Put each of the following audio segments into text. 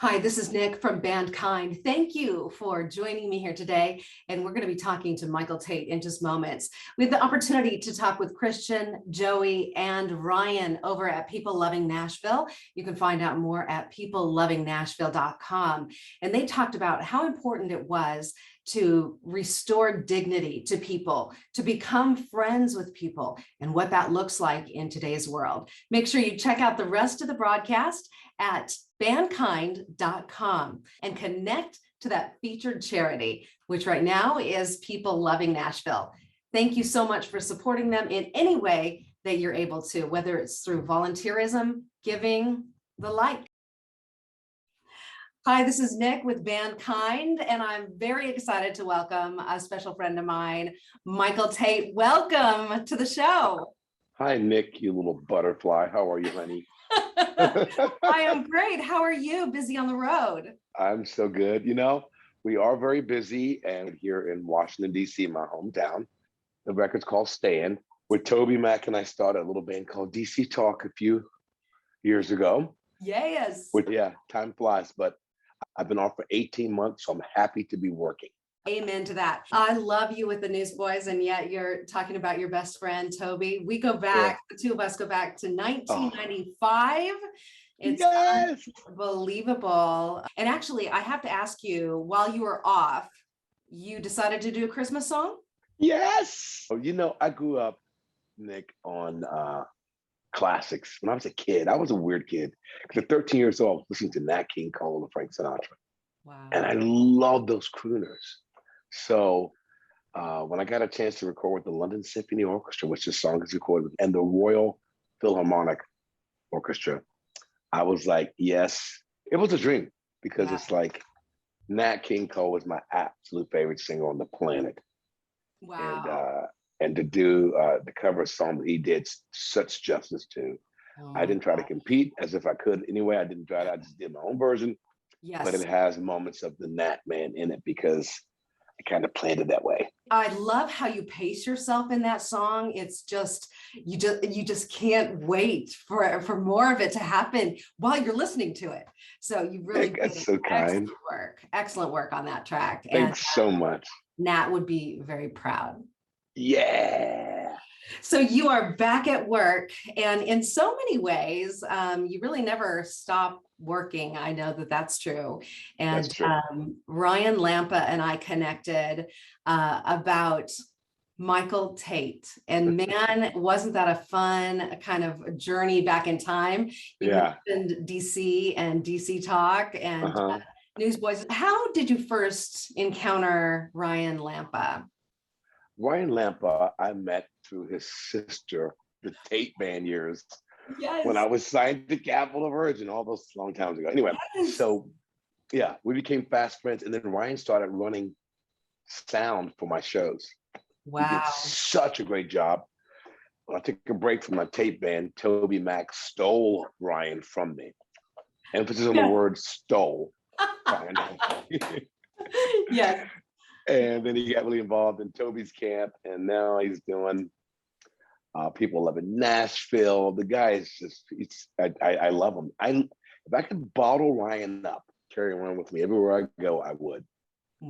Hi, this is Nick from Bandkind. Thank you for joining me here today. And we're going to be talking to Michael Tait in just moments. We have the opportunity to talk with Christian, Joey, and Ryan over at People Loving Nashville. You can find out more at peoplelovingnashville.com. And they talked about how important it was to restore dignity to people, to become friends with people, and what that looks like in today's world. Make sure you check out the rest of the broadcast at bandkind.com and connect to that featured charity, which right now is People Loving Nashville. Thank you so much for supporting them in any way that you're able to, whether it's through volunteerism, giving, the like. Hi, this is Nick with Bandkind, and I'm very excited to welcome a special friend of mine, Michael Tait. Welcome to the show. Hi, Nick, you little butterfly. How are you, honey? I am great. How are you? Busy on the road? I'm so good. You know, we are very busy, and here in Washington, D.C., my hometown, the record's called Stand, where Toby Mac and I started a little band called DC Talk a few years ago. Yes. Yeah, time flies, but I've been off for 18 months, so I'm happy to be working. Amen to that. I love you with the Newsboys, and yet you're talking about your best friend, Toby. We go back, The two of us go back to 1995. It's unbelievable. And actually, I have to ask you, while you were off, you decided to do a Christmas song? Yes. You know, I grew up, Nick, on classics. When I was a kid, I was a weird kid. Because at 13 years old, I was listening to Nat King Cole and Frank Sinatra. Wow. And I love those crooners. So when I got a chance to record with the London Symphony Orchestra, which this song is recorded with, and the Royal Philharmonic Orchestra, I was like, yes, it was a dream, because it's like Nat King Cole is my absolute favorite singer on the planet. Wow. And to do the cover song that he did such justice to. I didn't try to compete as if I could anyway. I didn't try to, I just did my own version. Yes. But it has moments of the Nat Man in it because I kind of planned it that way. I love how you pace yourself in that song. It's just, you just can't wait for more of it to happen while you're listening to it. So you really did so kind. Excellent work on that track. Thanks so much. Nat would be very proud. Yeah. So you are back at work, and in so many ways, you really never stop working. I know that that's true. And that's true. Ryan Lampa and I connected about Michael Tait. And man, wasn't that a fun kind of journey back in time? You mentioned DC and DC Talk and Newsboys. How did you first encounter Ryan Lampa? Ryan Lampa, I met through his sister, the Tait Band years, when I was signed to Capital Virgin all those long times ago. Anyway, so yeah, we became fast friends, and then Ryan started running sound for my shows. Wow. He did such a great job. When I took a break from my Tait Band, Toby Mac stole Ryan from me. Emphasis on the word stole. Yes. And then he got really involved in Toby's camp, and now he's doing People Loving Nashville. The guy is just, I love him. If I could bottle Ryan up, carry him around with me everywhere I go, I would.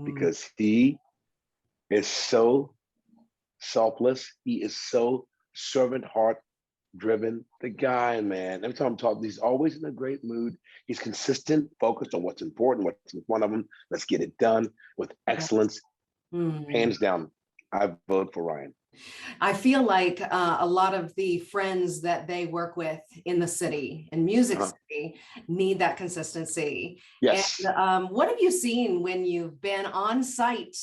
Because he is so selfless. He is so servant heart driven. The guy, man, every time I'm talking, he's always in a great mood. He's consistent, focused on what's important, what's in front of him. Let's get it done with excellence. Hands down, I vote for Ryan. I feel like a lot of the friends that they work with in the city, in Music City, need that consistency. Yes. And what have you seen when you've been on site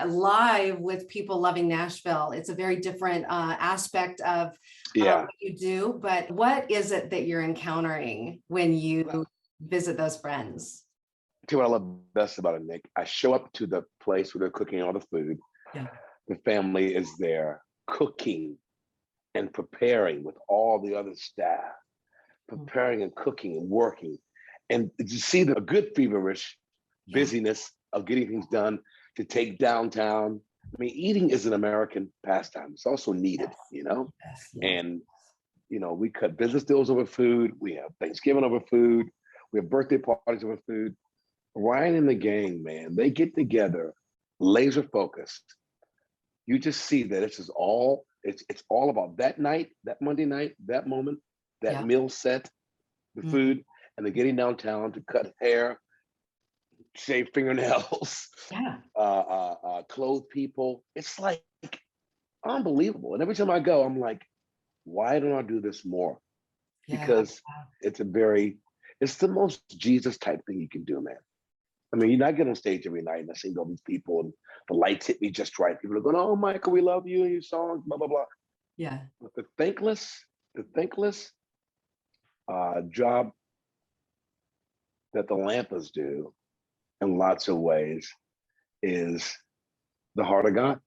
live with People Loving Nashville? It's a very different aspect of what you do, but what is it that you're encountering when you visit those friends? Tell you what I love best about it, Nick. I show up to the place where they're cooking all the food. Yeah. The family is there cooking and preparing with all the other staff, preparing and cooking and working. And to see the good feverish busyness of getting things done to take downtown. I mean, eating is an American pastime. It's also needed, you know? And, you know, we cut business deals over food. We have Thanksgiving over food. We have birthday parties over food. Ryan and the gang, man, they get together, laser focused. You just see that it's all about that night, that Monday night, that moment, that meal set, the food, and they're getting downtown to cut hair, shave fingernails, clothe people. It's like unbelievable. And every time I go, I'm like, why don't I do this more? Because it's the most Jesus type thing you can do, man. I mean, you're not getting on stage every night and I sing all these people and the lights hit me just right. People are going, "Oh, Michael, we love you and your songs, blah, blah, blah." Yeah. But the thankless job that the Lampas do in lots of ways is the heart of God.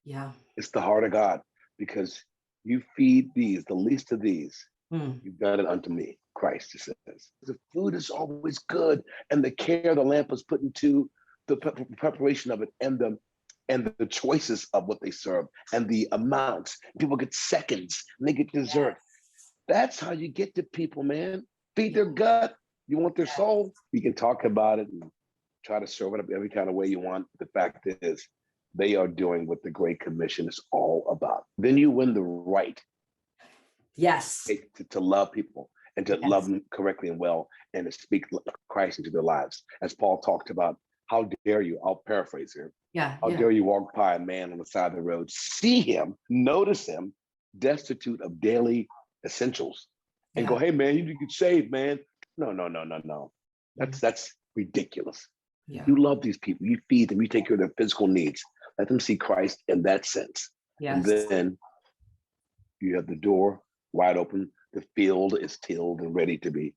Yeah. It's the heart of God, because you feed these, the least of these, you've done it unto me, Christ, it says. The food is always good, and the care the Lampas put into the preparation of it, and the choices of what they serve, and the amounts. People get seconds, and they get dessert. That's how you get to people, man. Feed their gut. You want their soul. You can talk about it and try to serve it up every kind of way you want. The fact is, they are doing what the Great Commission is all about. Then you win the right. Yes. To love people and to love them correctly and well, and to speak Christ into their lives. As Paul talked about, how dare you, I'll paraphrase here. How dare you walk by a man on the side of the road, see him, notice him, destitute of daily essentials, and go, "Hey man, you get saved, man." No. That's ridiculous. You love these people, you feed them, you take care of their physical needs. Let them see Christ in that sense. And then you have the door wide open. The field is tilled and ready to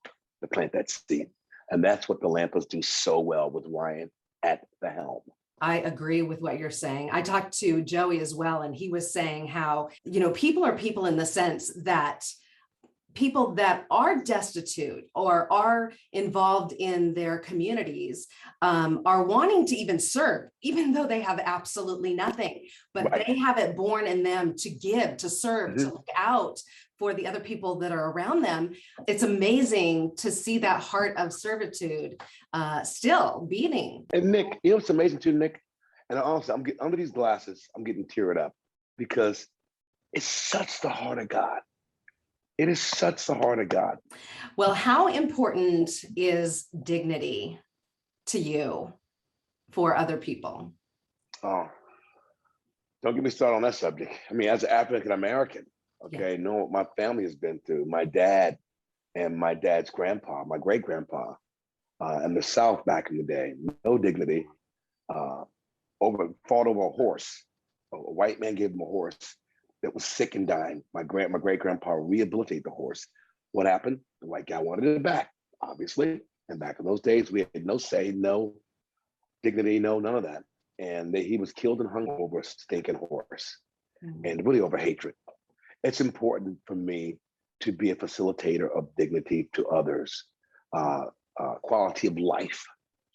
plant that seed. And that's what the Lampas do so well with Ryan at the helm. I agree with what you're saying. I talked to Joey as well, and he was saying how, people are people in the sense that people that are destitute or are involved in their communities are wanting to even serve, even though they have absolutely nothing, but they have it born in them to give, to serve, to look out for the other people that are around them. It's amazing to see that heart of servitude still beating. And Nick, what's amazing too, Nick? And honestly, I'm getting under these glasses, I'm getting teared up, because it's such the heart of God. It is such the heart of God. Well, how important is dignity to you for other people? Oh, don't get me started on that subject. I mean, as an African American, know what my family has been through. My dad and my dad's grandpa, my great grandpa, in the South back in the day, no dignity. Fought over a horse. A white man gave him a horse that was sick and dying. My great grandpa rehabilitated the horse. What happened? The white guy wanted it back, obviously. And back in those days, we had no say, no dignity, none of that. And he was killed and hung over a stinking horse, and really over hatred. It's important for me to be a facilitator of dignity to others, quality of life,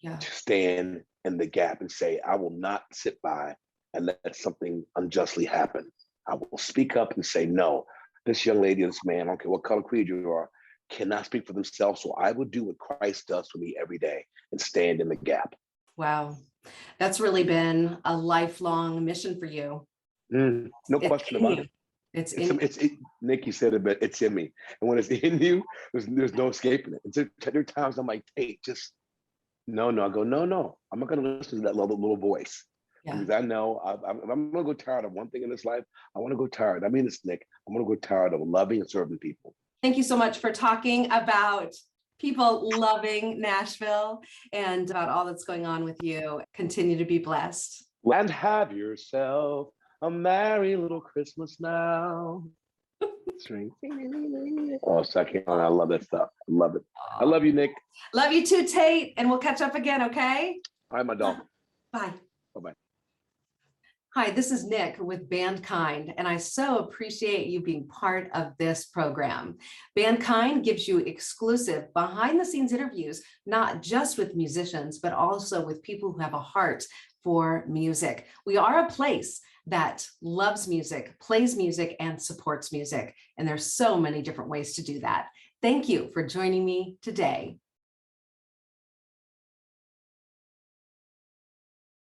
to stand in the gap and say, I will not sit by and let something unjustly happen. I will speak up and say, no, this young lady, this man, I don't care what color creed you are, cannot speak for themselves. So I will do what Christ does for me every day and stand in the gap. Wow. That's really been a lifelong mission for you. No question about it. It's Nikki said it, but it's in me. And when it's in you, there's no escaping it. And there are times I'm like, Tait, just no. I go, no. I'm not going to listen to that little voice. Because I know I'm going to go tired of one thing in this life. I want to go tired. I mean this, Nick. I'm going to go tired of loving and serving people. Thank you so much for talking about People Loving Nashville and about all that's going on with you. Continue to be blessed. And have yourself a merry little Christmas now. Oh, second, I love that stuff. I love it. I love you, Nick. Love you too, Tait. And we'll catch up again, okay? All right, my dog. Bye. Bye-bye. Hi, this is Nick with Bandkind, and I so appreciate you being part of this program. Bandkind gives you exclusive behind-the-scenes interviews, not just with musicians, but also with people who have a heart for music. We are a place that loves music, plays music, and supports music, and there's so many different ways to do that. Thank you for joining me today.